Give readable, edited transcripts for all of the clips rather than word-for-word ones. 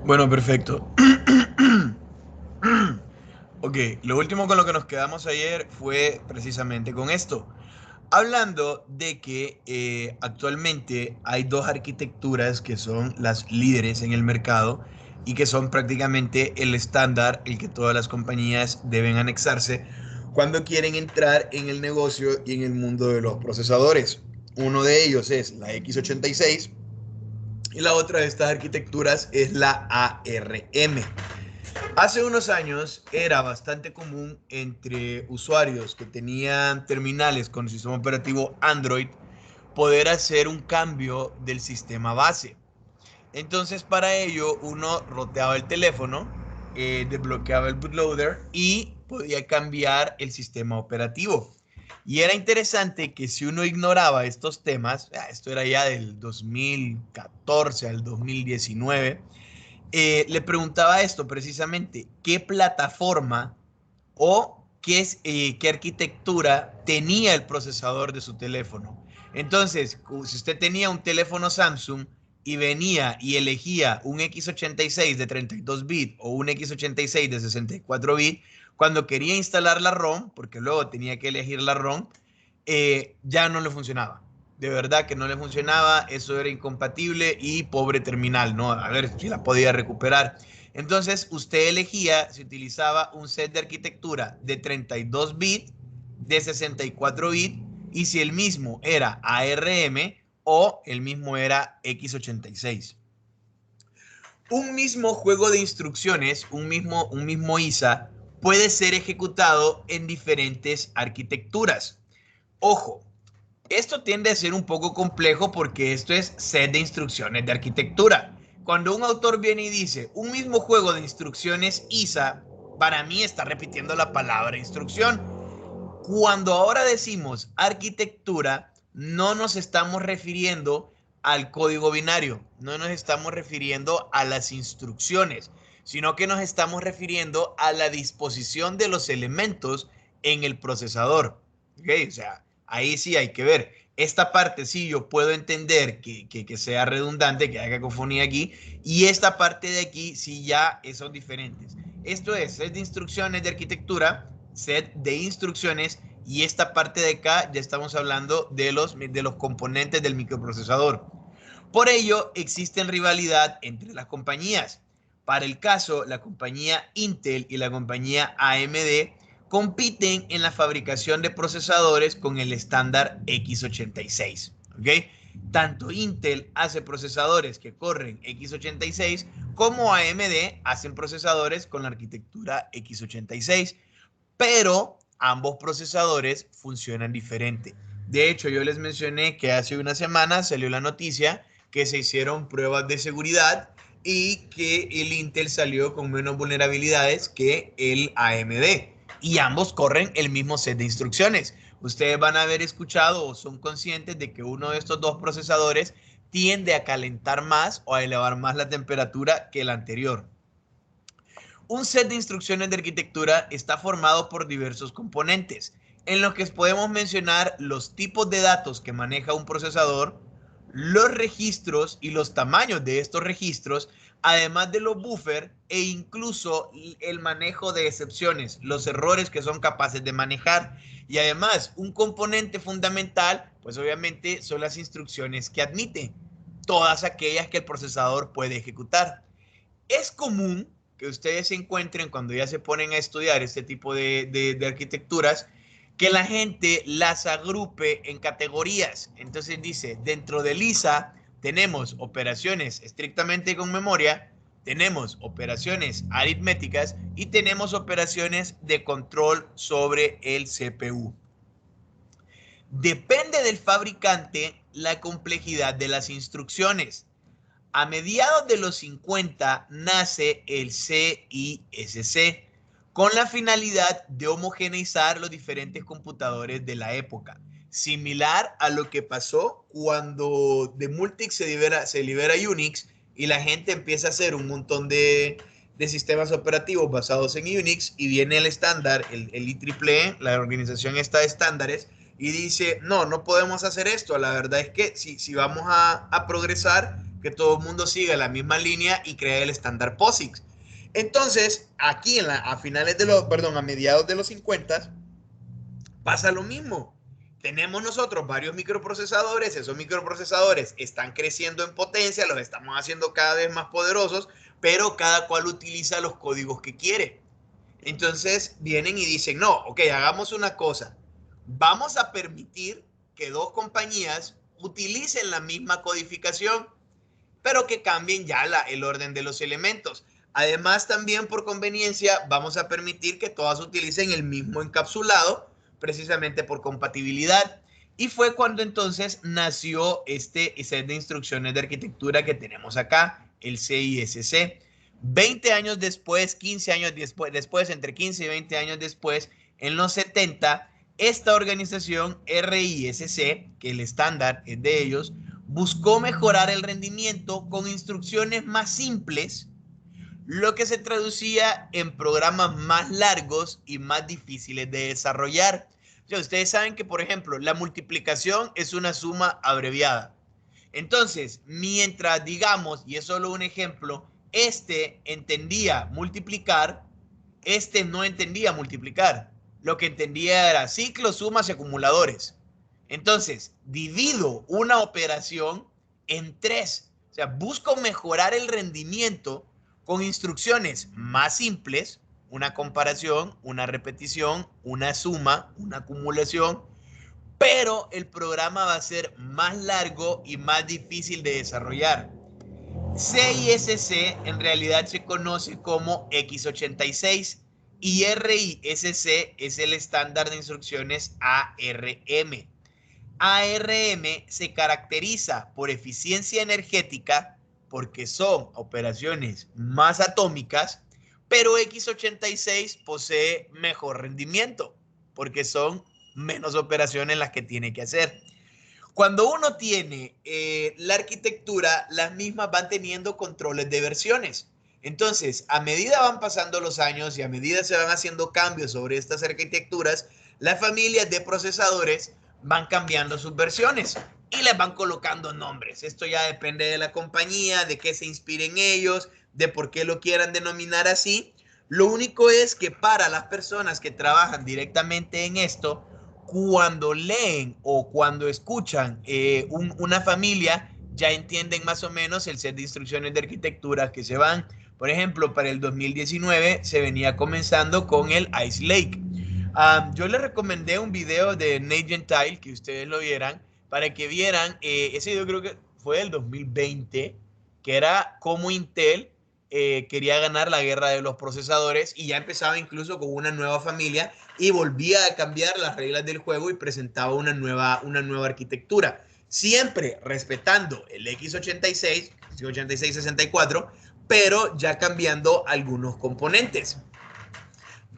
Bueno, perfecto. Ok, lo último con lo que nos quedamos ayer fue precisamente con esto. Hablando de que actualmente hay dos arquitecturas que son las líderes en el mercado y que son prácticamente el estándar, el que todas las compañías deben anexarse cuando quieren entrar en el negocio y en el mundo de los procesadores. Uno de ellos es la x86 y la otra de estas arquitecturas es la ARM. Hace unos años era bastante común entre usuarios que tenían terminales con sistema operativo Android poder hacer un cambio del sistema base. Entonces para ello uno roteaba el teléfono, desbloqueaba el bootloader y podía cambiar el sistema operativo. Y era interesante que si uno ignoraba estos temas, esto era ya del 2014 al 2019, le preguntaba esto precisamente, ¿qué plataforma o qué arquitectura tenía el procesador de su teléfono? Entonces, si usted tenía un teléfono Samsung y venía y elegía un x86 de 32 bits o un x86 de 64 bits, cuando quería instalar la ROM, porque luego tenía que elegir la ROM, ya no le funcionaba. De verdad que no le funcionaba, eso era incompatible y pobre terminal, ¿no? A ver si la podía recuperar. Entonces, usted elegía si utilizaba un set de arquitectura de 32 bits, de 64 bits, y si el mismo era ARM o el mismo era x86. Un mismo juego de instrucciones, un mismo ISA, puede ser ejecutado en diferentes arquitecturas. Ojo, esto tiende a ser un poco complejo porque esto es set de instrucciones de arquitectura. Cuando un autor viene y dice un mismo juego de instrucciones ISA, para mí está repitiendo la palabra instrucción. Cuando ahora decimos arquitectura, no nos estamos refiriendo al código binario, no nos estamos refiriendo a las instrucciones, sino que nos estamos refiriendo a la disposición de los elementos en el procesador. ¿Okay? O sea, ahí sí hay que ver. Esta parte sí yo puedo entender que sea redundante, que haya cacofonía aquí, y esta parte de aquí sí ya son diferentes. Esto es set de instrucciones de arquitectura, set de instrucciones, y esta parte de acá ya estamos hablando de los componentes del microprocesador. Por ello, existen rivalidad entre las compañías. Para el caso, la compañía Intel y la compañía AMD compiten en la fabricación de procesadores con el estándar x86. ¿Okay? Tanto Intel hace procesadores que corren x86 como AMD hacen procesadores con la arquitectura x86, pero ambos procesadores funcionan diferente. De hecho, yo les mencioné que hace una semana salió la noticia que se hicieron pruebas de seguridad y que el Intel salió con menos vulnerabilidades que el AMD. Y ambos corren el mismo set de instrucciones. Ustedes van a haber escuchado o son conscientes de que uno de estos dos procesadores tiende a calentar más o a elevar más la temperatura que el anterior. Un set de instrucciones de arquitectura está formado por diversos componentes, en los que podemos mencionar los tipos de datos que maneja un procesador, los registros y los tamaños de estos registros, además de los buffers e incluso el manejo de excepciones, los errores que son capaces de manejar. Y además, un componente fundamental, pues obviamente son las instrucciones que admite, todas aquellas que el procesador puede ejecutar. Es común que ustedes se encuentren cuando ya se ponen a estudiar este tipo de arquitecturas, que la gente las agrupe en categorías. Entonces dice, dentro de LISA tenemos operaciones estrictamente con memoria, tenemos operaciones aritméticas y tenemos operaciones de control sobre el CPU. Depende del fabricante la complejidad de las instrucciones. A mediados de los 50 nace el CISC con la finalidad de homogeneizar los diferentes computadores de la época, similar a lo que pasó cuando de Multics se libera Unix y la gente empieza a hacer un montón de sistemas operativos basados en Unix y viene el estándar, el IEEE, la organización esta de estándares, y dice, no, no podemos hacer esto. La verdad es que si vamos a progresar, que todo el mundo siga la misma línea y crea el estándar POSIX. Entonces, aquí a finales de los, perdón, a mediados de los 50 pasa lo mismo. Tenemos nosotros varios microprocesadores, esos microprocesadores están creciendo en potencia, los estamos haciendo cada vez más poderosos, pero cada cual utiliza los códigos que quiere. Entonces vienen y dicen, no, ok, hagamos una cosa, vamos a permitir que dos compañías utilicen la misma codificación, pero que cambien ya el orden de los elementos. Además, también por conveniencia, vamos a permitir que todas utilicen el mismo encapsulado, precisamente por compatibilidad. Y fue cuando entonces nació este set de instrucciones de arquitectura que tenemos acá, el CISC. 20 años después, 15 años después, entre 15 y 20 años después, en los 70, esta organización RISC, que el estándar es de ellos, buscó mejorar el rendimiento con instrucciones más simples, lo que se traducía en programas más largos y más difíciles de desarrollar. O sea, ustedes saben que, por ejemplo, la multiplicación es una suma abreviada. Entonces, mientras, digamos, y es solo un ejemplo, este entendía multiplicar, este no entendía multiplicar. Lo que entendía era ciclos, sumas y acumuladores. Entonces, divido una operación en tres. O sea, busco mejorar el rendimiento con instrucciones más simples, una comparación, una repetición, una suma, una acumulación, pero el programa va a ser más largo y más difícil de desarrollar. CISC en realidad se conoce como X86 y RISC es el estándar de instrucciones ARM. ARM se caracteriza por eficiencia energética porque son operaciones más atómicas, pero X86 posee mejor rendimiento porque son menos operaciones las que tiene que hacer. Cuando uno tiene la arquitectura, las mismas van teniendo controles de versiones. Entonces, a medida van pasando los años y a medida se van haciendo cambios sobre estas arquitecturas, las familias de procesadores van cambiando sus versiones y les van colocando nombres. Esto ya depende de la compañía, de qué se inspiren ellos, de por qué lo quieran denominar así. Lo único es que para las personas que trabajan directamente en esto, cuando leen o cuando escuchan una familia, ya entienden más o menos el set de instrucciones de arquitectura que se van. Por ejemplo, para el 2019 se venía comenzando con el Ice Lake. Yo les recomendé un video de Nate Gentile, que ustedes lo vieran, para que vieran, ese video creo que fue del 2020, que era cómo Intel quería ganar la guerra de los procesadores y ya empezaba incluso con una nueva familia y volvía a cambiar las reglas del juego y presentaba una nueva arquitectura, siempre respetando el X86, X86-64, pero ya cambiando algunos componentes.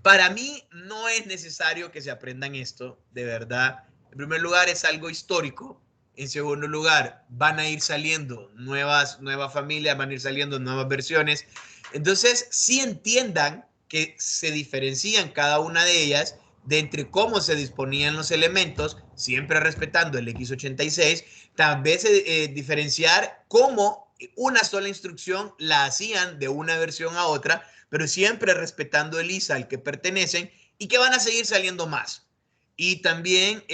Para mí no es necesario que se aprendan esto, de verdad. En primer lugar, es algo histórico. En segundo lugar, van a ir saliendo nuevas familias, van a ir saliendo nuevas versiones. Entonces, sí entiendan que se diferencian cada una de ellas de entre cómo se disponían los elementos, siempre respetando el X86, tal vez diferenciar cómo una sola instrucción la hacían de una versión a otra, pero siempre respetando el ISA al que pertenecen y que van a seguir saliendo más. Y también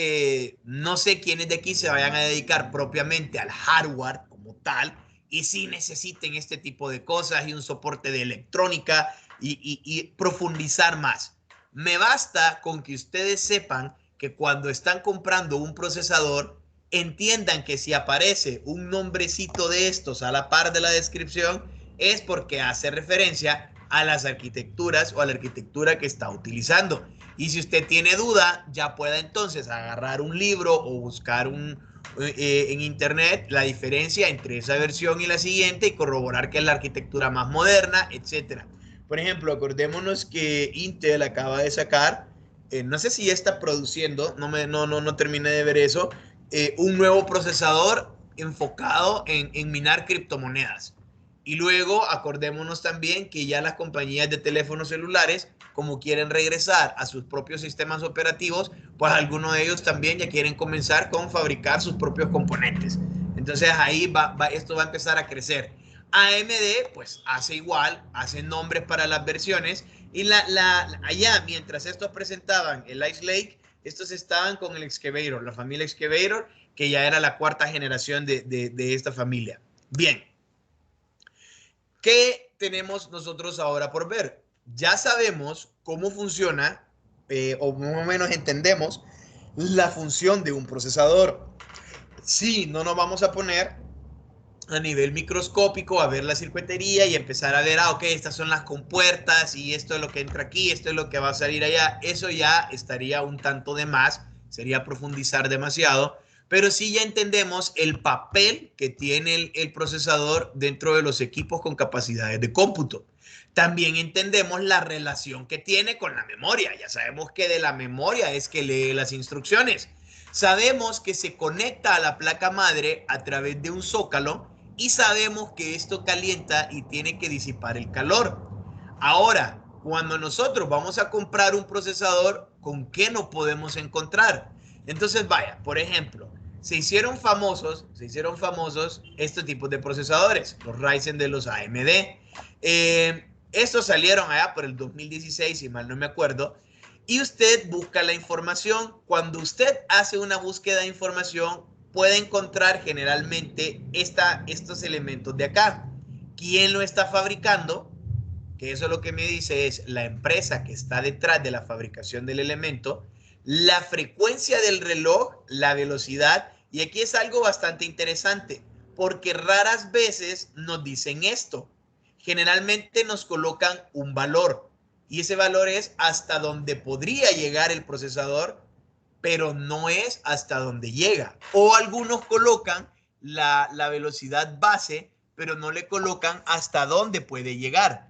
no sé quiénes de aquí se vayan a dedicar propiamente al hardware como tal y si necesiten este tipo de cosas y un soporte de electrónica y profundizar más. Me basta con que ustedes sepan que cuando están comprando un procesador, entiendan que si aparece un nombrecito de estos a la par de la descripción, es porque hace referencia a las arquitecturas o a la arquitectura que está utilizando. Y si usted tiene duda, ya pueda entonces agarrar un libro o buscar en internet la diferencia entre esa versión y la siguiente y corroborar que es la arquitectura más moderna, etcétera. Por ejemplo, acordémonos que Intel acaba de sacar, no sé si ya está produciendo, no terminé de ver eso, un nuevo procesador enfocado en minar criptomonedas. Y luego acordémonos también que ya las compañías de teléfonos celulares, como quieren regresar a sus propios sistemas operativos, pues algunos de ellos también ya quieren comenzar con fabricar sus propios componentes. Entonces ahí esto va a empezar a crecer. AMD pues hace igual, hace nombres para las versiones y allá mientras estos presentaban el Ice Lake, estos estaban con el Excavator, la familia Excavator, que ya era la cuarta generación de esta familia. Bien, ¿qué tenemos nosotros ahora por ver? Ya sabemos cómo funciona, o más o menos entendemos la función de un procesador. Sí, no nos vamos a poner a nivel microscópico a ver la circuitería y empezar a ver, ok, estas son las compuertas y esto es lo que entra aquí, esto es lo que va a salir allá. Eso ya estaría un tanto de más, sería profundizar demasiado, pero sí ya entendemos el papel que tiene el procesador dentro de los equipos con capacidades de cómputo. También entendemos la relación que tiene con la memoria. Ya sabemos que de la memoria es que lee las instrucciones. Sabemos que se conecta a la placa madre a través de un zócalo y sabemos que esto calienta y tiene que disipar el calor. Ahora, cuando nosotros vamos a comprar un procesador, ¿con qué nos podemos encontrar? Entonces, vaya, por ejemplo, se hicieron famosos estos tipos de procesadores, los Ryzen de los AMD. Estos salieron allá por el 2016, si mal no me acuerdo, y usted busca la información. Cuando usted hace una búsqueda de información, puede encontrar generalmente estos elementos de acá. ¿Quién lo está fabricando? Que eso lo que me dice es la empresa que está detrás de la fabricación del elemento, la frecuencia del reloj, la velocidad, y aquí es algo bastante interesante, porque raras veces nos dicen esto. Generalmente nos colocan un valor, y ese valor es hasta donde podría llegar el procesador, pero no es hasta donde llega. O algunos colocan la velocidad base, pero no le colocan hasta dónde puede llegar.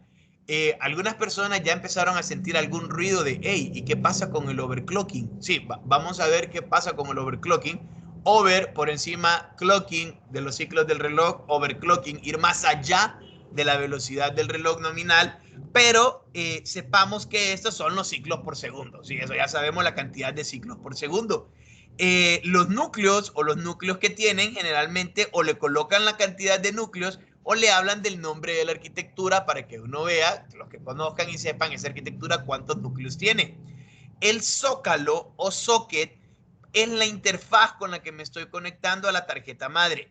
Algunas personas ya empezaron a sentir algún ruido de, hey, ¿y qué pasa con el overclocking? Sí, vamos a ver qué pasa con el overclocking. Over por encima, clocking de los ciclos del reloj, overclocking, ir más allá de la velocidad del reloj nominal, pero sepamos que estos son los ciclos por segundo. Sí, eso ya sabemos la cantidad de ciclos por segundo. Los núcleos o los núcleos que tienen generalmente o le colocan la cantidad de núcleos o le hablan del nombre de la arquitectura para que uno vea, los que conozcan y sepan esa arquitectura, cuántos núcleos tiene. El zócalo o socket es la interfaz con la que me estoy conectando a la tarjeta madre.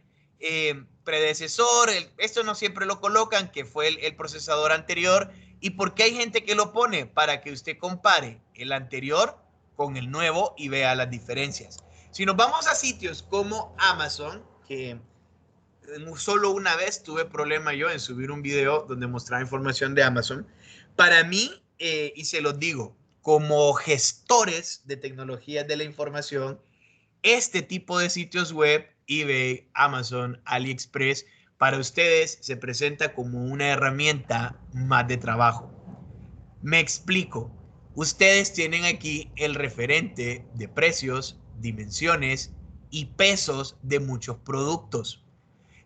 Predecesor, esto no siempre lo colocan, que fue el procesador anterior. ¿Y por qué hay gente que lo pone? Para que usted compare el anterior con el nuevo y vea las diferencias. Si nos vamos a sitios como Amazon, que solo una vez tuve problema yo en subir un video donde mostraba información de Amazon, para mí, y se los digo, como gestores de tecnologías de la información, este tipo de sitios web, eBay, Amazon, AliExpress, para ustedes se presenta como una herramienta más de trabajo. Me explico. Ustedes tienen aquí el referente de precios, dimensiones y pesos de muchos productos.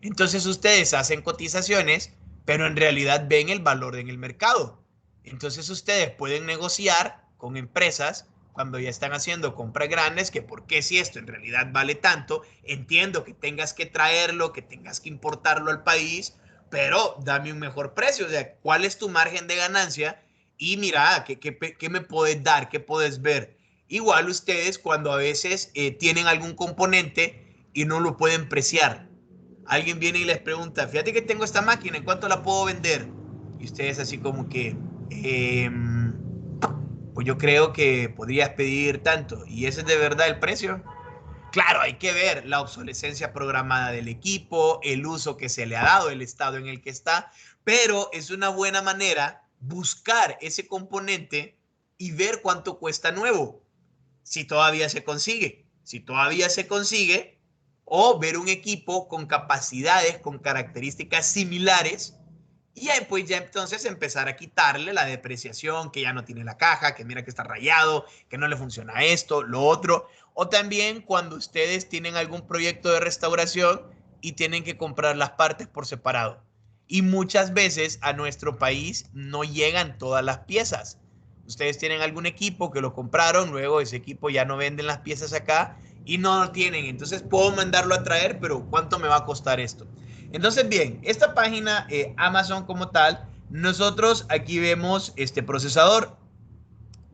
Entonces ustedes hacen cotizaciones, pero en realidad ven el valor en el mercado. Entonces ustedes pueden negociar con empresas cuando ya están haciendo compras grandes, que por qué si esto en realidad vale tanto, entiendo que tengas que traerlo, que tengas que importarlo al país, pero dame un mejor precio. O sea, ¿cuál es tu margen de ganancia? Y mira, ¿qué me puedes dar? ¿Qué puedes ver? Igual ustedes cuando a veces tienen algún componente y no lo pueden preciar. Alguien viene y les pregunta, fíjate que tengo esta máquina, ¿en cuánto la puedo vender? Y ustedes así como que, pues yo creo que podrías pedir tanto. ¿Y ese es de verdad el precio? Claro, hay que ver la obsolescencia programada del equipo, el uso que se le ha dado, el estado en el que está, pero es una buena manera buscar ese componente y ver cuánto cuesta nuevo, si todavía se consigue. Si todavía se consigue, o ver un equipo con capacidades, con características similares, y ahí pues ya entonces empezar a quitarle la depreciación, que ya no tiene la caja, que mira que está rayado, que no le funciona esto, lo otro. O también cuando ustedes tienen algún proyecto de restauración y tienen que comprar las partes por separado. y muchas veces a nuestro país no llegan todas las piezas. Ustedes tienen algún equipo que lo compraron, luego ese equipo ya no venden las piezas acá y no lo tienen. Entonces puedo mandarlo a traer, pero ¿cuánto me va a costar esto? Entonces, bien, esta página Amazon como tal, nosotros aquí vemos este procesador,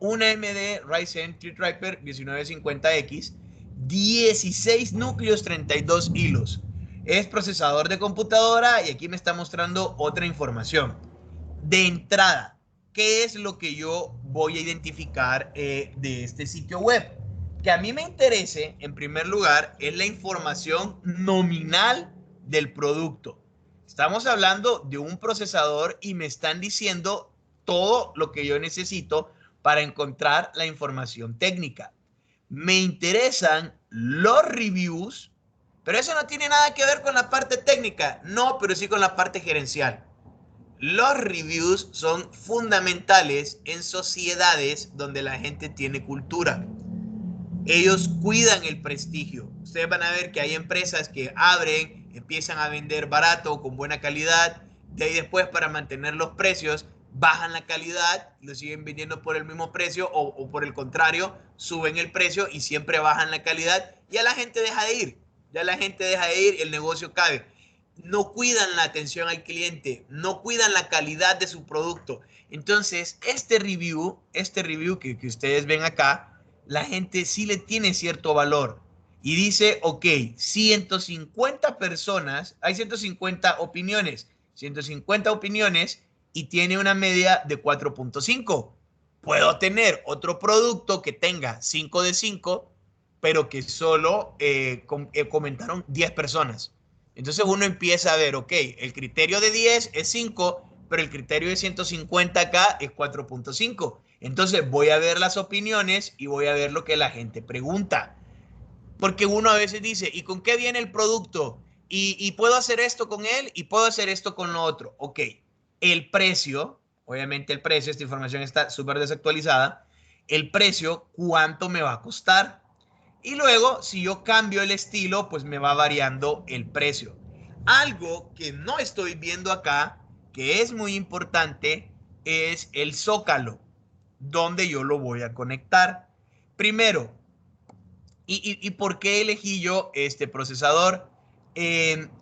una AMD Ryzen Threadripper 1950X, 16 núcleos, 32 hilos. Es procesador de computadora y aquí me está mostrando otra información. De entrada, ¿qué es lo que yo voy a identificar de este sitio web? Que a mí me interese, en primer lugar, es la información nominal del producto. Estamos hablando de un procesador y me están diciendo todo lo que yo necesito para encontrar la información técnica. Me interesan los reviews, pero eso no tiene nada que ver con la parte técnica, no, pero sí con la parte gerencial. Los reviews son fundamentales en sociedades donde la gente tiene cultura. Ellos cuidan el prestigio. Ustedes van a ver que hay empresas que abren, empiezan a vender barato, con buena calidad, de ahí después para mantener los precios, bajan la calidad, lo siguen vendiendo por el mismo precio o por el contrario, suben el precio y siempre bajan la calidad. Ya la gente deja de ir, ya la gente deja de ir, el negocio cae. No cuidan la atención al cliente, no cuidan la calidad de su producto. Entonces, este review que ustedes ven acá, la gente sí le tiene cierto valor y dice, ok, 150 personas, hay 150 opiniones y tiene una media de 4.5. Puedo tener otro producto que tenga 5 de 5, pero que solo comentaron 10 personas. Entonces uno empieza a ver, ok, el criterio de 10 es 5, pero el criterio de 150 acá es 4.5. Entonces voy a ver las opiniones y voy a ver lo que la gente pregunta. Porque uno a veces dice, ¿y con qué viene el producto? Y puedo hacer esto con él y puedo hacer esto con lo otro. Ok, el precio, obviamente el precio, esta información está súper desactualizada. El precio, ¿cuánto me va a costar? Y luego, si yo cambio el estilo, pues me va variando el precio. Algo que no estoy viendo acá, que es muy importante, es el zócalo, donde yo lo voy a conectar. Primero, ¿y por qué elegí yo este procesador?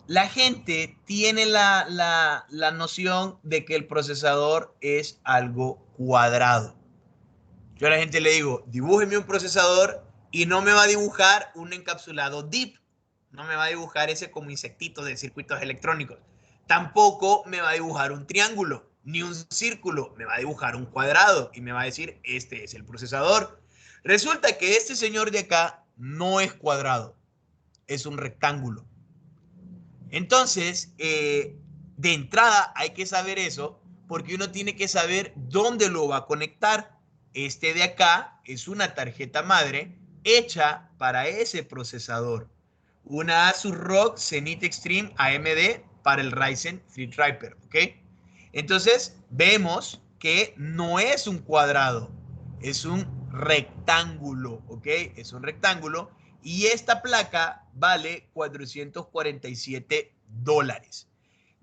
La gente tiene la noción de que el procesador es algo cuadrado. Yo a la gente le digo, dibújeme un procesador y no me va a dibujar un encapsulado DIP. No me va a dibujar ese como insectito de circuitos electrónicos. Tampoco me va a dibujar un triángulo, ni un círculo. Me va a dibujar un cuadrado y me va a decir, este es el procesador. Resulta que este señor de acá no es cuadrado, es un rectángulo. Entonces, de entrada hay que saber eso porque uno tiene que saber dónde lo va a conectar. Este de acá es una tarjeta madre hecha para ese procesador. Una Asus ROG Zenith Extreme AMD para el Ryzen Threadripper, ¿ok? Entonces, vemos que no es un cuadrado, es un rectángulo, ¿ok? Es un rectángulo y esta placa vale $447.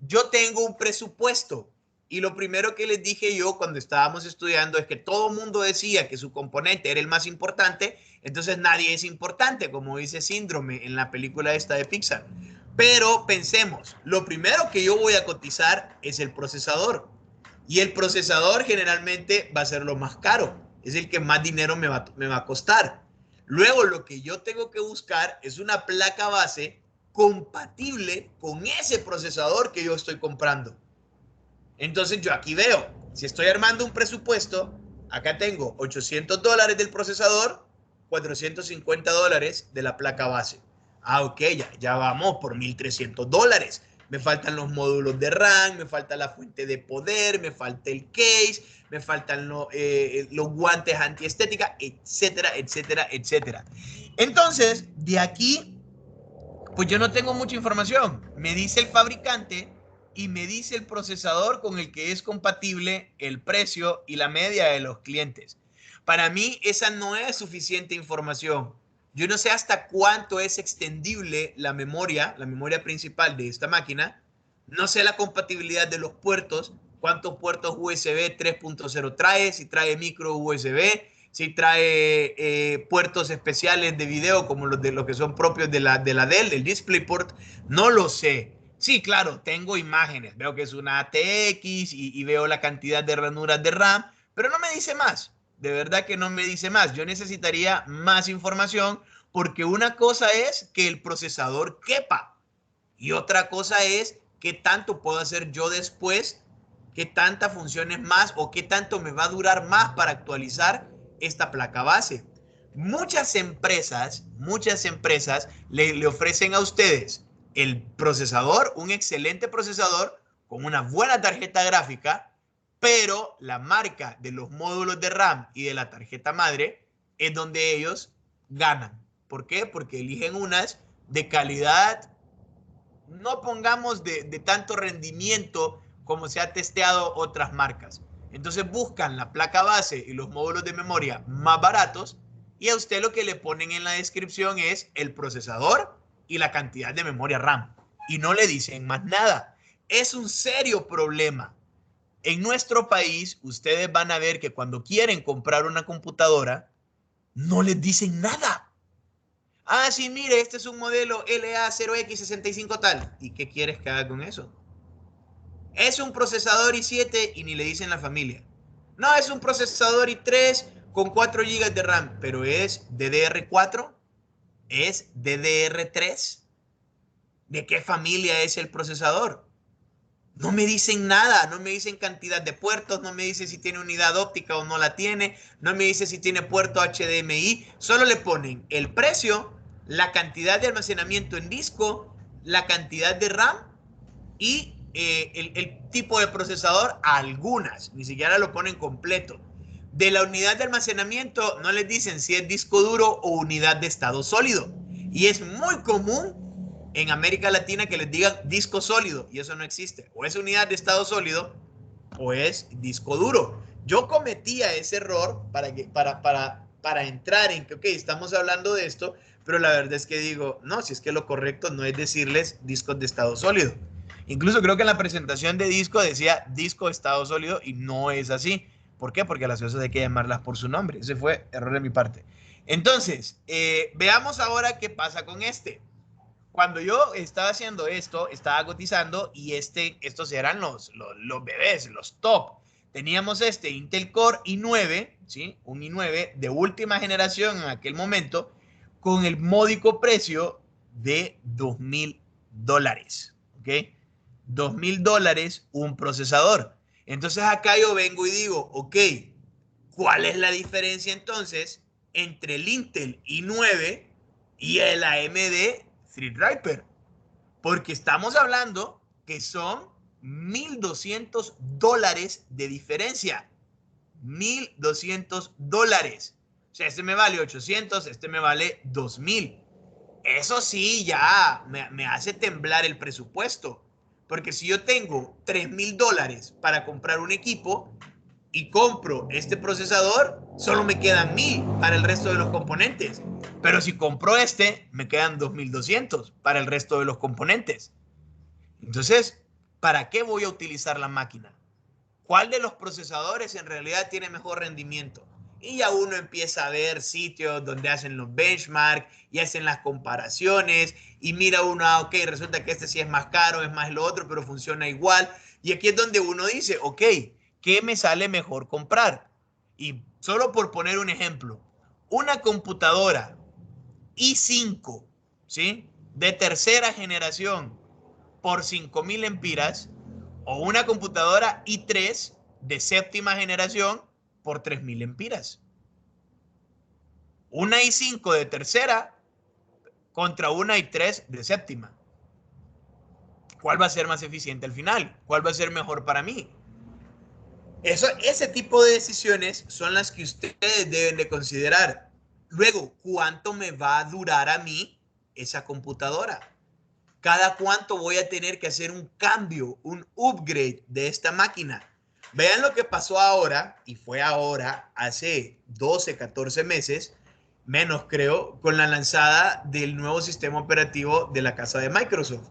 Yo tengo un presupuesto y lo primero que les dije yo cuando estábamos estudiando es que todo el mundo decía que su componente era el más importante, entonces nadie es importante, como dice Síndrome en la película esta de Pixar. Pero pensemos, lo primero que yo voy a cotizar es el procesador. Y el procesador generalmente va a ser lo más caro, es el que más dinero me va a costar. Luego lo que yo tengo que buscar es una placa base compatible con ese procesador que yo estoy comprando. Entonces yo aquí veo, si estoy armando un presupuesto, acá tengo $800 del procesador, $450 de la placa base. Ah, ok, ya vamos por $1,300. Me faltan los módulos de RAM, me falta la fuente de poder, me falta el case, me faltan los guantes antiestética, etcétera, etcétera, etcétera. Entonces, de aquí, pues yo no tengo mucha información. Me dice el fabricante y me dice el procesador con el que es compatible, el precio y la media de los clientes. Para mí esa no es suficiente información. Yo no sé hasta cuánto es extendible la memoria principal de esta máquina, No sé la compatibilidad de los puertos, cuántos puertos USB 3.0 trae, si trae micro USB, si trae puertos especiales de video como los que son propios de la Dell, del DisplayPort, no lo sé. Sí, claro, tengo imágenes, veo que es una ATX y veo la cantidad de ranuras de RAM, pero no me dice más. De verdad que no me dice más. Yo necesitaría más información porque una cosa es que el procesador quepa y otra cosa es qué tanto puedo hacer yo después, qué tantas funciones más o qué tanto me va a durar más para actualizar esta placa base. Muchas empresas le ofrecen a ustedes el procesador, un excelente procesador con una buena tarjeta gráfica, pero la marca de los módulos de RAM y de la tarjeta madre es donde ellos ganan. ¿Por qué? Porque eligen unas de calidad, no pongamos de tanto rendimiento como se ha testeado otras marcas. Entonces buscan la placa base y los módulos de memoria más baratos y a usted lo que le ponen en la descripción es el procesador y la cantidad de memoria RAM. Y no le dicen más nada. Es un serio problema. En nuestro país, ustedes van a ver que cuando quieren comprar una computadora, no les dicen nada. Ah, sí, mire, este es un modelo LA0X65 tal. ¿Y qué quieres que haga con eso? Es un procesador i7 y ni le dicen la familia. No, es un procesador i3 con 4 GB de RAM, pero es DDR4, es DDR3. ¿De qué familia es el procesador? No me dicen nada, no me dicen cantidad de puertos, no me dicen si tiene unidad óptica o no la tiene, no me dice si tiene puerto HDMI, solo le ponen el precio, la cantidad de almacenamiento en disco, la cantidad de RAM y el tipo de procesador, algunas, ni siquiera lo ponen completo. De la unidad de almacenamiento no les dicen si es disco duro o unidad de estado sólido. Y es muy común en América Latina que les digan disco sólido y eso no existe. O es unidad de estado sólido o es disco duro. Yo cometía ese error para entrar en que, ok, estamos hablando de esto, pero la verdad es que digo, no, si es que lo correcto no es decirles discos de estado sólido. Incluso creo que en la presentación de disco decía disco de estado sólido y no es así. ¿Por qué? Porque a las cosas hay que llamarlas por su nombre. Ese fue error de mi parte. Entonces, veamos ahora qué pasa con este. Cuando yo estaba haciendo esto, estaba cotizando y estos eran los bebés, los top. Teníamos este Intel Core i9, ¿sí? Un i9 de última generación en aquel momento, con el módico precio de $2,000, ¿ok? $2,000 un procesador. Entonces acá yo vengo y digo, ok, ¿cuál es la diferencia entonces entre el Intel i9 y el AMD Threadripper? Porque estamos hablando que son $1,200 de diferencia. $1,200. O sea, este me vale 800, este me vale 2,000. Eso sí, ya me hace temblar el presupuesto. Porque si yo tengo $3,000 para comprar un equipo y compro este procesador, solo me quedan 1,000 para el resto de los componentes. Pero si compro este, me quedan 2,200 para el resto de los componentes. Entonces, ¿para qué voy a utilizar la máquina? ¿Cuál de los procesadores en realidad tiene mejor rendimiento? Y ya uno empieza a ver sitios donde hacen los benchmarks y hacen las comparaciones y mira uno, ok, resulta que este sí es más caro, es más lo otro, pero funciona igual. Y aquí es donde uno dice, ok, ¿qué me sale mejor comprar? Y solo por poner un ejemplo, una computadora i5, ¿sí? De tercera generación por 5,000 empiras o una computadora i3 de séptima generación por 3,000 empiras. Una i5 de tercera contra una i3 de séptima. ¿Cuál va a ser más eficiente al final? ¿Cuál va a ser mejor para mí? Ese tipo de decisiones son las que ustedes deben de considerar. Luego, ¿cuánto me va a durar a mí esa computadora? ¿Cada cuánto voy a tener que hacer un cambio, un upgrade de esta máquina? Vean lo que pasó ahora, y fue ahora, hace 12, 14 meses, menos creo, con la lanzada del nuevo sistema operativo de la casa de Microsoft.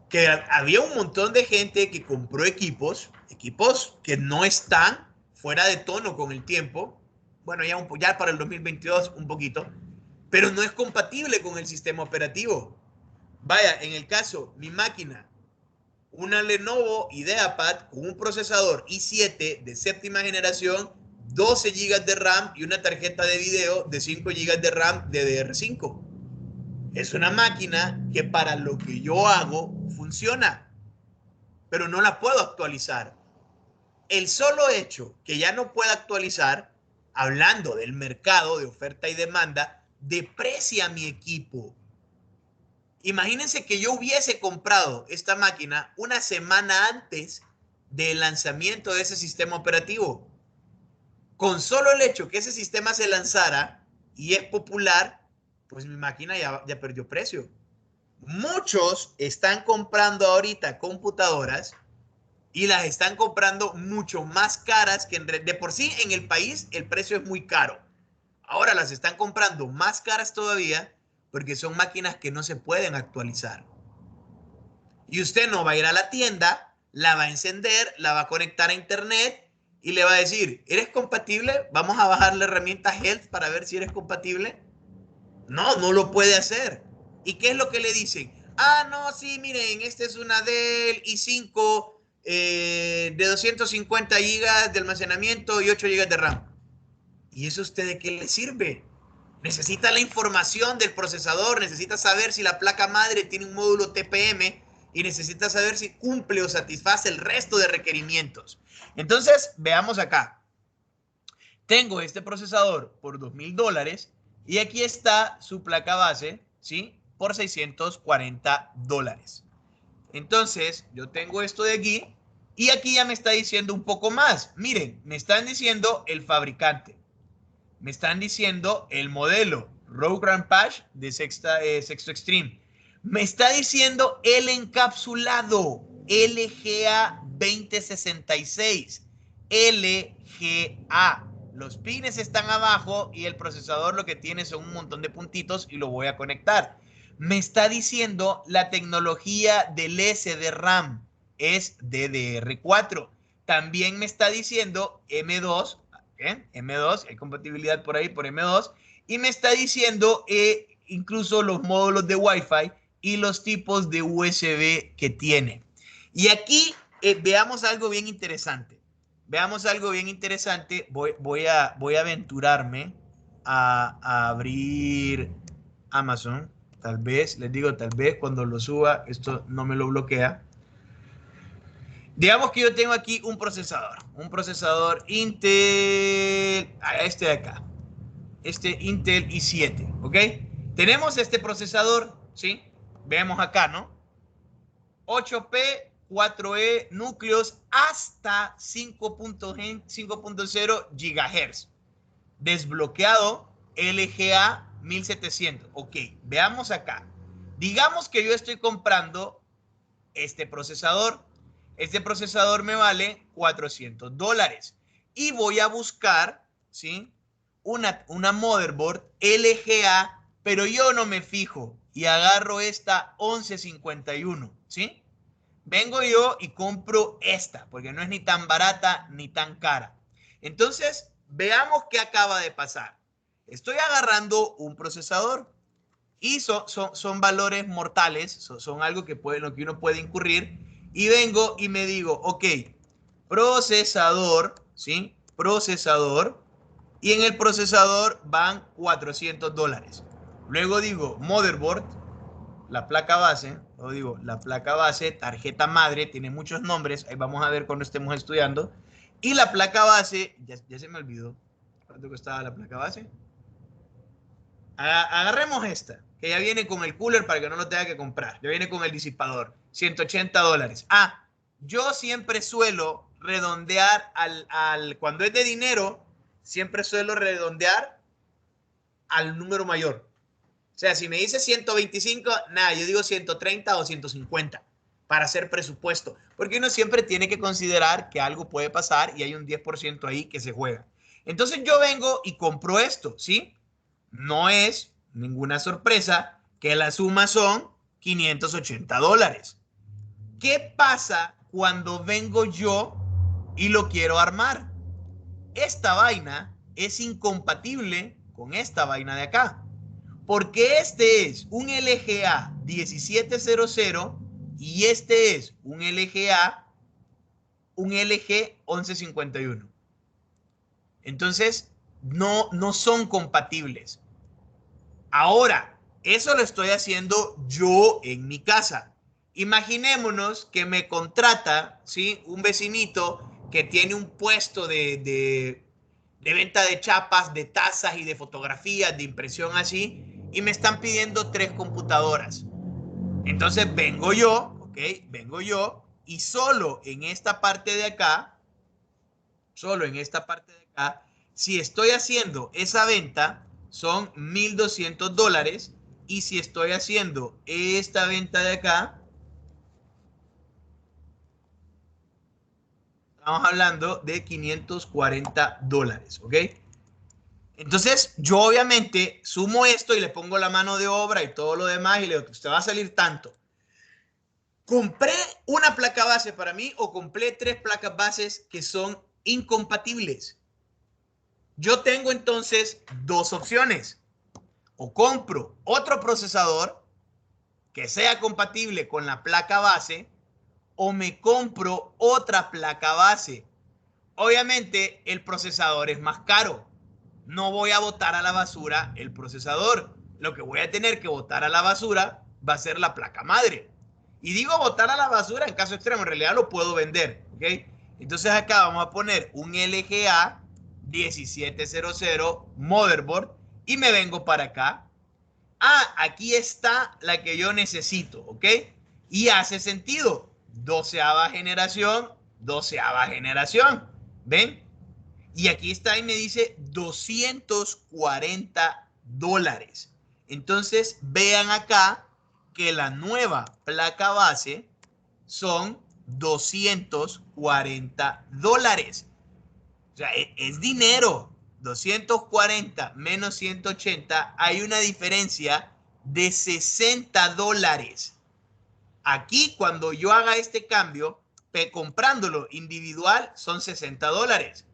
que había un montón de gente que compró equipos que no están fuera de tono con el tiempo. Bueno, ya para el 2022 un poquito, pero no es compatible con el sistema operativo. Vaya, en el caso, mi máquina, una Lenovo IdeaPad con un procesador i7 de séptima generación, 12 GB de RAM y una tarjeta de video de 5 GB de RAM DDR5. Es una máquina que para lo que yo hago funciona, pero no la puedo actualizar. El solo hecho que ya no pueda actualizar, hablando del mercado de oferta y demanda, deprecia mi equipo. Imagínense que yo hubiese comprado esta máquina una semana antes del lanzamiento de ese sistema operativo. Con solo el hecho que ese sistema se lanzara y es popular, pues mi máquina ya perdió precio. Muchos están comprando ahorita computadoras y las están comprando mucho más caras que de por sí en el país el precio es muy caro. Ahora las están comprando más caras todavía porque son máquinas que no se pueden actualizar. Y usted no va a ir a la tienda, la va a encender, la va a conectar a internet y le va a decir, ¿eres compatible? Vamos a bajar la herramienta Health para ver si eres compatible. No, no lo puede hacer. ¿Y qué es lo que le dicen? Ah, no, sí, miren, esta es una Dell i5 de 250 GB de almacenamiento y 8 GB de RAM. ¿Y eso a usted de qué le sirve? Necesita la información del procesador, necesita saber si la placa madre tiene un módulo TPM y necesita saber si cumple o satisface el resto de requerimientos. Entonces, veamos acá. Tengo este procesador por $2,000 y aquí está su placa base, ¿sí? Por $640. Entonces, yo tengo esto de aquí y aquí ya me está diciendo un poco más. Miren, me están diciendo el fabricante. Me están diciendo el modelo Rogue Rampage de Sexto Extreme. Me está diciendo el encapsulado LGA 2066. LGA. Los pines están abajo y el procesador lo que tiene son un montón de puntitos y lo voy a conectar. Me está diciendo la tecnología del SDRAM es DDR4. También me está diciendo M2. M2, hay compatibilidad por ahí por M2, y me está diciendo incluso los módulos de Wi-Fi y los tipos de USB que tiene. Y aquí veamos algo bien interesante. Veamos algo bien interesante. Voy a aventurarme a abrir Amazon. Tal vez, les digo, tal vez cuando lo suba, esto no me lo bloquea. Digamos que yo tengo aquí un procesador Intel, este de acá, este Intel i7, ¿ok? Tenemos este procesador, ¿sí? Vemos acá, ¿no? 8P, 4E, núcleos hasta 5.0 GHz. Desbloqueado LGA 1700. Ok, veamos acá. Digamos que yo estoy comprando este procesador. Este procesador me vale $400 y voy a buscar, ¿sí? Una motherboard LGA, pero yo no me fijo y agarro esta 1151, ¿sí? Vengo yo y compro esta, porque no es ni tan barata ni tan cara. Entonces, veamos qué acaba de pasar. Estoy agarrando un procesador y son valores mortales, son algo que lo que uno puede incurrir. Y vengo y me digo, ok, procesador, ¿sí? Procesador. Y en el procesador van $400. Luego digo, motherboard, la placa base, o digo, la placa base, tarjeta madre, tiene muchos nombres, ahí vamos a ver cuando estemos estudiando. Y la placa base, ya se me olvidó, ¿cuánto costaba la placa base? Agarremos esta, que ya viene con el cooler para que no lo tenga que comprar. Ya viene con el disipador, $180. Ah, yo siempre suelo redondear cuando es de dinero, siempre suelo redondear al número mayor. O sea, si me dice 125, nada, yo digo 130 o 150 para hacer presupuesto. Porque uno siempre tiene que considerar que algo puede pasar y hay un 10% ahí que se juega. Entonces yo vengo y compro esto, ¿sí? No es ninguna sorpresa que la suma son $580. ¿Qué pasa cuando vengo yo y lo quiero armar? Esta vaina es incompatible con esta vaina de acá. Porque este es un LGA 1700 y este es un LG 1151. Entonces, no son compatibles. Ahora, eso lo estoy haciendo yo en mi casa. Imaginémonos que me contrata, ¿sí? Un vecinito que tiene un puesto de venta de chapas, de tazas y de fotografías, de impresión así, y me están pidiendo 3 computadoras. Entonces vengo yo, ¿ok? Vengo yo y solo en esta parte de acá, si estoy haciendo esa venta, son $1,200. Y si estoy haciendo esta venta de acá, estamos hablando de $540, ¿ok? Entonces, yo obviamente sumo esto y le pongo la mano de obra y todo lo demás y le digo, usted va a salir tanto. ¿Compré una placa base para mí o compré 3 placas bases que son incompatibles? Yo tengo entonces 2 opciones. O compro otro procesador que sea compatible con la placa base o me compro otra placa base. Obviamente el procesador es más caro. No voy a botar a la basura el procesador. Lo que voy a tener que botar a la basura va a ser la placa madre. Y digo botar a la basura en caso extremo, en realidad lo puedo vender. ¿Okay? Entonces acá vamos a poner un LGA 1700 motherboard y me vengo para acá. Ah, aquí está la que yo necesito, ¿ok? Y hace sentido. 12ª generación, 12ª generación. ¿Ven? Y aquí está y me dice $240. Entonces, vean acá que la nueva placa base son $240. O sea, es dinero. 240 menos 180, hay una diferencia de $60. Aquí, cuando yo haga este cambio, comprándolo individual, son $60.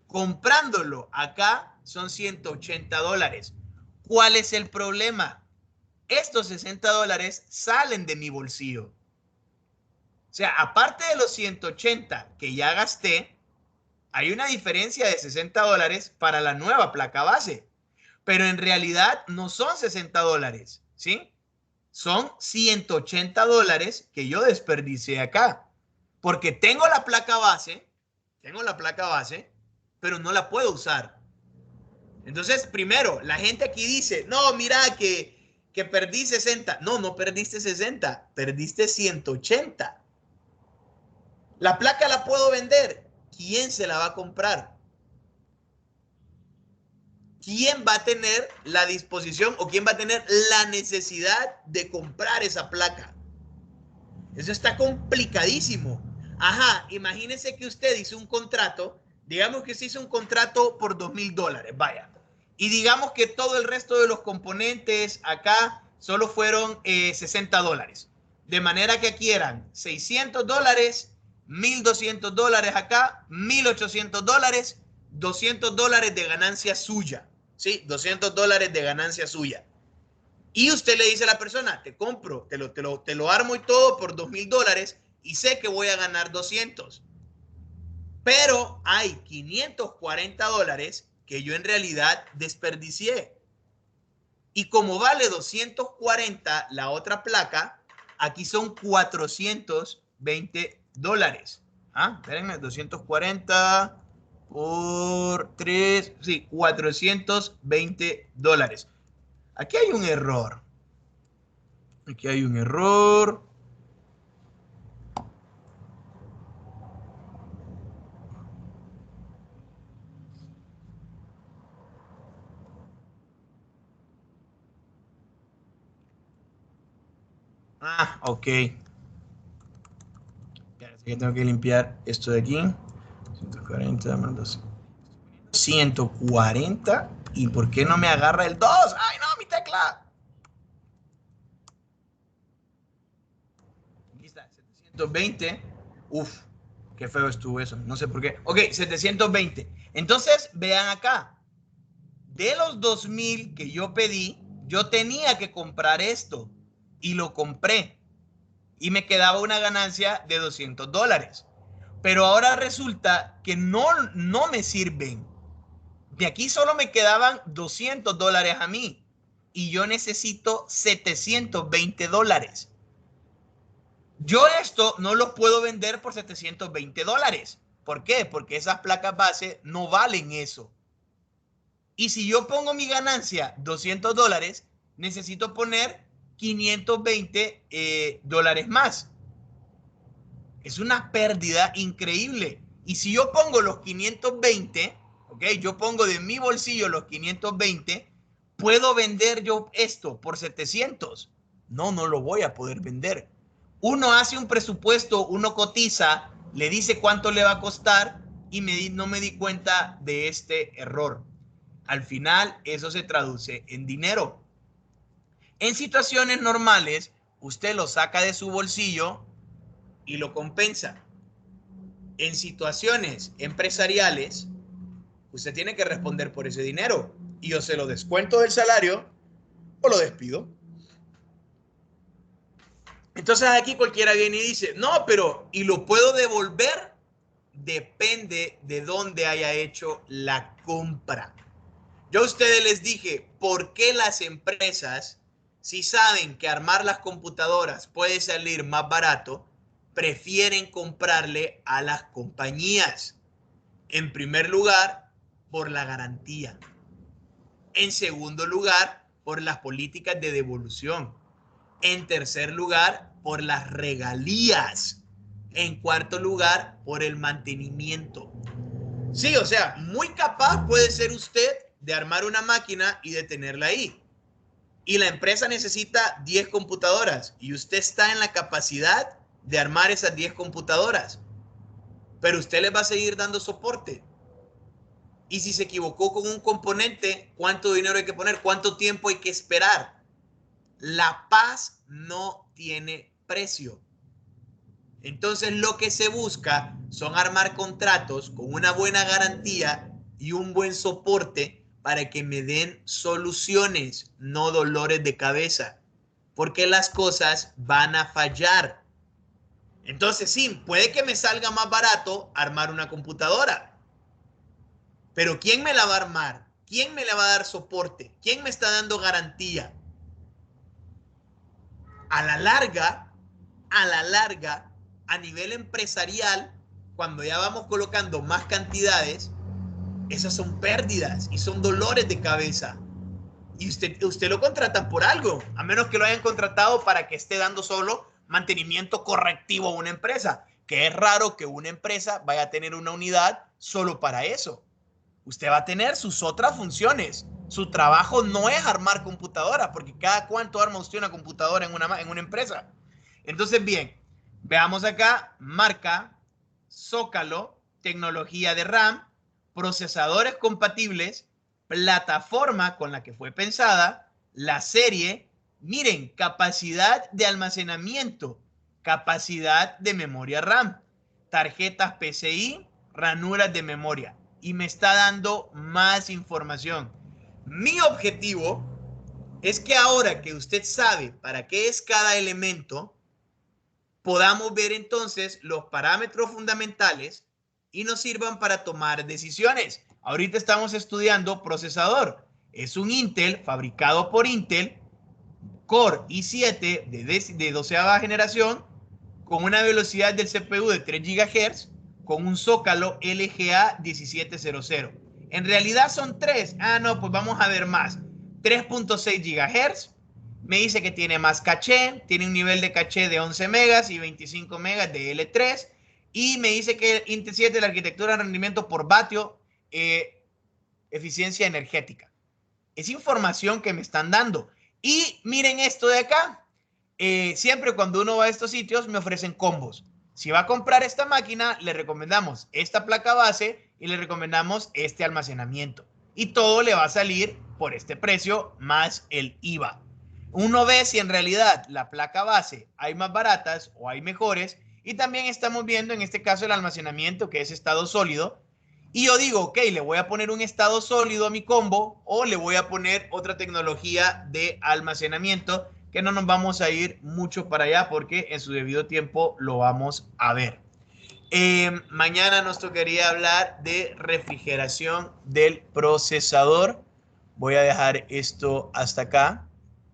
Comprándolo acá, son $180. ¿Cuál es el problema? Estos $60 salen de mi bolsillo. O sea, aparte de los 180 que ya gasté, hay una diferencia de $60 para la nueva placa base, pero en realidad no son $60, ¿sí? Son $180 que yo desperdicié acá, porque tengo la placa base, pero no la puedo usar. Entonces, primero, la gente aquí dice, no, mira que perdí 60. No, no perdiste 60, perdiste 180. La placa la puedo vender. ¿Quién se la va a comprar? ¿Quién va a tener la disposición o quién va a tener la necesidad de comprar esa placa? Eso está complicadísimo. Ajá, imagínese que usted hizo un contrato, digamos que se hizo un contrato por $2,000, vaya. Y digamos que todo el resto de los componentes acá solo fueron $60. De manera que aquí eran $600, $1,200 acá, $1,800, $200 de ganancia suya. ¿Sí? $200 de ganancia suya. Y usted le dice a la persona, te compro, te lo armo y todo por $2,000 y sé que voy a ganar 200. Pero hay $540 que yo en realidad desperdicié. Y como vale 240 la otra placa, aquí son $420. Ah, espérenme, 240 por 3, sí, $420. Aquí hay un error. Aquí hay un error. Ah, ok. Ya, así que tengo que limpiar esto de aquí. 140 más 12. 140. ¿Y por qué no me agarra el 2? ¡Ay, no, mi tecla! Aquí está, 720. Uf, qué feo estuvo eso. No sé por qué. Ok, 720. Entonces, vean acá. De los 2000 que yo pedí, yo tenía que comprar esto. Y lo compré. Y me quedaba una ganancia de $200. Pero ahora resulta que no me sirven. De aquí solo me quedaban $200 a mí. Y yo necesito $720. Yo esto no lo puedo vender por $720. ¿Por qué? Porque esas placas base no valen eso. Y si yo pongo mi ganancia $200, necesito poner 520 dólares más. Es una pérdida increíble. Y si yo pongo los 520, ok, yo pongo de mi bolsillo los 520, ¿puedo vender yo esto por 700? No, no lo voy a poder vender. Uno hace un presupuesto, uno cotiza, le dice cuánto le va a costar y no me di cuenta de este error. Al final, eso se traduce en dinero. En situaciones normales, usted lo saca de su bolsillo y lo compensa. En situaciones empresariales, usted tiene que responder por ese dinero y yo se lo descuento del salario o lo despido. Entonces aquí cualquiera viene y dice, no, pero ¿y lo puedo devolver? Depende de dónde haya hecho la compra. Yo a ustedes les dije, ¿por qué las empresas, si saben que armar las computadoras puede salir más barato, prefieren comprarle a las compañías? En primer lugar, por la garantía. En segundo lugar, por las políticas de devolución. En tercer lugar, por las regalías. En cuarto lugar, por el mantenimiento. Sí, o sea, muy capaz puede ser usted de armar una máquina y de tenerla ahí. Y la empresa necesita 10 computadoras y usted está en la capacidad de armar esas 10 computadoras. Pero usted les va a seguir dando soporte. Y si se equivocó con un componente, ¿cuánto dinero hay que poner? ¿Cuánto tiempo hay que esperar? La paz no tiene precio. Entonces lo que se busca son armar contratos con una buena garantía y un buen soporte para que me den soluciones, no dolores de cabeza, porque las cosas van a fallar. Entonces sí, puede que me salga más barato armar una computadora, pero ¿quién me la va a armar? ¿Quién me la va a dar soporte? ¿Quién me está dando garantía? A la larga, a la larga, a nivel empresarial, cuando ya vamos colocando más cantidades, esas son pérdidas y son dolores de cabeza. Y usted lo contratan por algo, a menos que lo hayan contratado para que esté dando solo mantenimiento correctivo a una empresa, que es raro que una empresa vaya a tener una unidad solo para eso. Usted va a tener sus otras funciones. Su trabajo no es armar computadoras, porque cada cuánto arma usted una computadora en una empresa. Entonces, bien, veamos acá, marca, Zócalo, tecnología de RAM, procesadores compatibles, plataforma con la que fue pensada, la serie, miren, capacidad de almacenamiento, capacidad de memoria RAM, tarjetas PCI, ranuras de memoria, y me está dando más información. Mi objetivo es que ahora que usted sabe para qué es cada elemento, podamos ver entonces los parámetros fundamentales y nos sirvan para tomar decisiones. Ahorita estamos estudiando procesador. Es un Intel fabricado por Intel, Core i7 de 12ª generación, con una velocidad del CPU de 3 GHz, con un Zócalo LGA 1700. En realidad son 3. Ah, no, pues vamos a ver más. 3.6 GHz. Me dice que tiene más caché, tiene un nivel de caché de 11 megas y 25 megas de L3. Y me dice que Intel 7, la arquitectura de rendimiento por vatio, eficiencia energética. Es información que me están dando. Y miren esto de acá. Siempre cuando uno va a estos sitios me ofrecen combos. Si va a comprar esta máquina, le recomendamos esta placa base y le recomendamos este almacenamiento. Y todo le va a salir por este precio más el IVA. Uno ve si en realidad la placa base hay más baratas o hay mejores Y también estamos viendo en este caso el almacenamiento, que es estado sólido. Y yo digo, ok, le voy a poner un estado sólido a mi combo o le voy a poner otra tecnología de almacenamiento, que no nos vamos a ir mucho para allá porque en su debido tiempo lo vamos a ver. Mañana nos tocaría hablar de refrigeración del procesador. Voy a dejar esto hasta acá.